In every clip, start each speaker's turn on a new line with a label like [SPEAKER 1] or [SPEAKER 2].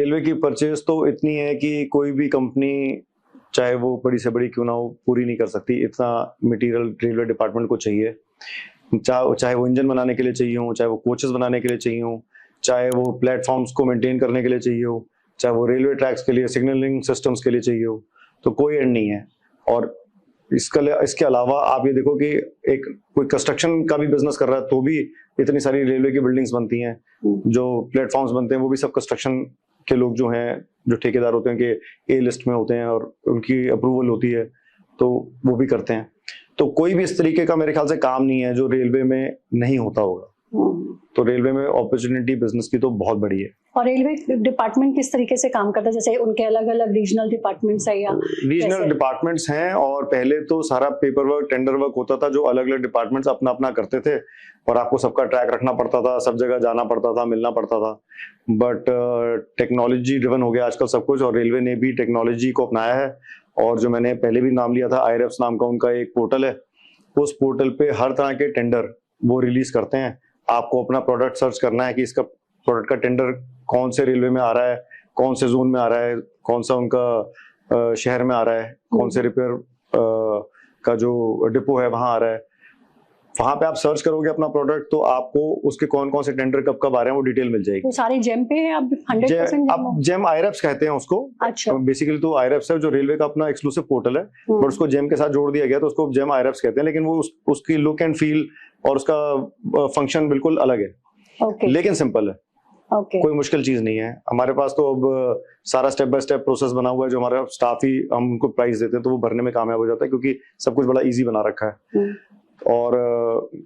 [SPEAKER 1] Railway की purchase तो इतनी है कि कोई भी कंपनी चाहे वो बड़ी से बड़ी क्यों ना हो पूरी नहीं कर सकती। इतना मटेरियल रेलवे डिपार्टमेंट को चाहिए, चाहे वो इंजन बनाने के लिए चाहिए हो, चाहे वो कोचेस बनाने के लिए चाहिए हो, चाहे वो प्लेटफॉर्म्स को मेंटेन करने के लिए चाहिए हो, चाहे वो रेलवे ट्रैक्स के लिए सिग्नलिंग सिस्टम्स के लिए चाहिए हो, तो कोई एंड नहीं है। और इसके अलावा आप ये देखो कि एक कोई कंस्ट्रक्शन का भी बिजनेस कर रहा है तो भी इतनी सारी रेलवे की बिल्डिंग्स बनती हैं, जो प्लेटफॉर्म्स बनते हैं वो भी सब कंस्ट्रक्शन के लोग जो हैं, जो ठेकेदार होते हैं कि ए लिस्ट में होते हैं और उनकी अप्रूवल होती है तो वो भी करते हैं। तो कोई भी इस तरीके का मेरे ख्याल से काम नहीं है जो रेलवे में नहीं होता होगा। तो रेलवे में अपॉर्चुनिटी बिजनेस की तो बहुत बड़ी है।
[SPEAKER 2] और रेलवे डिपार्टमेंट किस तरीके से काम करता है, जैसे उनके अलग अलग रीजनल डिपार्टमेंट्स है या
[SPEAKER 1] रीजनल डिपार्टमेंट्स हैं, और पहले तो सारा पेपर वर्क टेंडर वर्क होता था जो अलग अलग डिपार्टमेंट्स अपना अपना करते थे और आपको सबका ट्रैक रखना पड़ता था, सब जगह जाना पड़ता था, मिलना पड़ता था। बट टेक्नोलॉजी ड्रिवन हो गया आजकल सब कुछ, और रेलवे ने भी टेक्नोलॉजी को अपनाया है। और जो मैंने पहले भी नाम लिया था, आईरेफ्स नाम का उनका एक पोर्टल है, उस पोर्टल पे हर तरह के टेंडर वो रिलीज करते हैं। आपको अपना प्रोडक्ट सर्च करना है कि इसका प्रोडक्ट का टेंडर कौन से रेलवे में आ रहा है, कौन से जोन में आ रहा है, कौन सा उनका शहर में आ रहा है, कौन से रिपेयर का जो डिपो है वहां आ रहा है। वहां पे आप सर्च करोगे अपना प्रोडक्ट तो आपको उसके कौन कौन से टेंडर कब कब आ रहे हैं वो डिटेल मिल जाएगी।
[SPEAKER 2] वो सारे जेम पे है अब 100%?
[SPEAKER 1] अब जेम आईरेफ्स कहते हैं उसको।
[SPEAKER 2] अच्छा।
[SPEAKER 1] बेसिकली तो आईरेफ्स है जो रेलवे का अपना एक्सक्लूसिव पोर्टल है, बट उसको जेम के साथ जोड़ दिया गया तो उसको जेम आईरेफ्स कहते हैं, लेकिन वो उसकी लुक एंड फील और उसका फंक्शन बिल्कुल अलग है। लेकिन सिंपल है। कोई मुश्किल चीज नहीं है। हमारे पास तो अब सारा स्टेप बाय स्टेप प्रोसेस बना हुआ है, जो हमारा स्टाफ ही हम उनको प्राइस देते हैं तो वो भरने में कामयाब हो जाता है, क्योंकि सब कुछ बड़ा इजी बना रखा है। और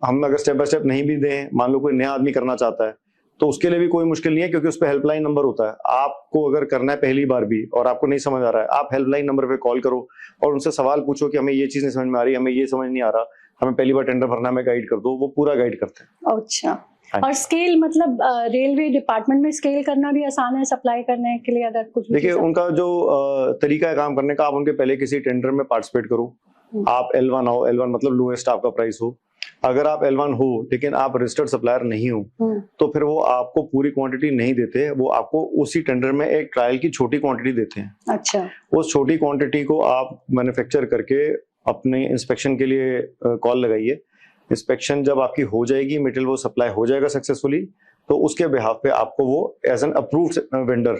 [SPEAKER 1] हम अगर स्टेप बाय स्टेप नहीं भी दें, मान लो कोई नया आदमी करना चाहता है तो उसके लिए भी कोई मुश्किल नहीं है, क्योंकि उस पर हेल्पलाइन नंबर होता है। आपको अगर करना है पहली बार भी और आपको नहीं समझ आ रहा है, आप हेल्पलाइन नंबर पे कॉल करो और उनसे सवाल पूछो कि हमें ये चीज नहीं समझ में आ रही, हमें ये समझ नहीं आ रहा, हमें पहली बार टेंडर भरना, हमें गाइड कर दो, वो पूरा गाइड करते हैं।
[SPEAKER 2] अच्छा। और स्केल मतलब रेलवे डिपार्टमेंट में स्केल करना भी आसान है सप्लाई करने के लिए? अगर कुछ
[SPEAKER 1] देखिए उनका जो तरीका है काम करने का, आप उनके पहले किसी टेंडर में पार्टिसिपेट करो, आप L1 हो, L1 मतलब लोएस्ट आपका प्राइस हो। अगर आप L1 हो लेकिन आप रजिस्टर्ड सप्लायर नहीं हो तो फिर वो आपको पूरी क्वांटिटी नहीं देते, वो आपको उसी टेंडर में एक ट्रायल की छोटी क्वांटिटी देते हैं।
[SPEAKER 2] अच्छा।
[SPEAKER 1] उस छोटी क्वांटिटी को आप मैन्युफैक्चर करके अपने इंस्पेक्शन के लिए कॉल लगाइए। इंस्पेक्शन जब आपकी हो जाएगी, मटेरियल वो सप्लाई हो जाएगा सक्सेसफुली, तो उसके बिहाफ पे आपको वो as an approved vendor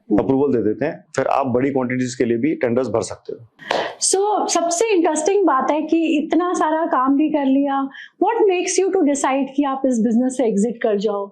[SPEAKER 1] approval दे देते हैं, फिर आप बड़ी क्वांटिटीज के लिए भी टेंडर्स भर सकते हो।
[SPEAKER 2] सबसे इंटरेस्टिंग बात है कि इतना सारा काम भी कर लिया, what makes you to decide कि आप इस बिजनेस से एग्जिट कर जाओ?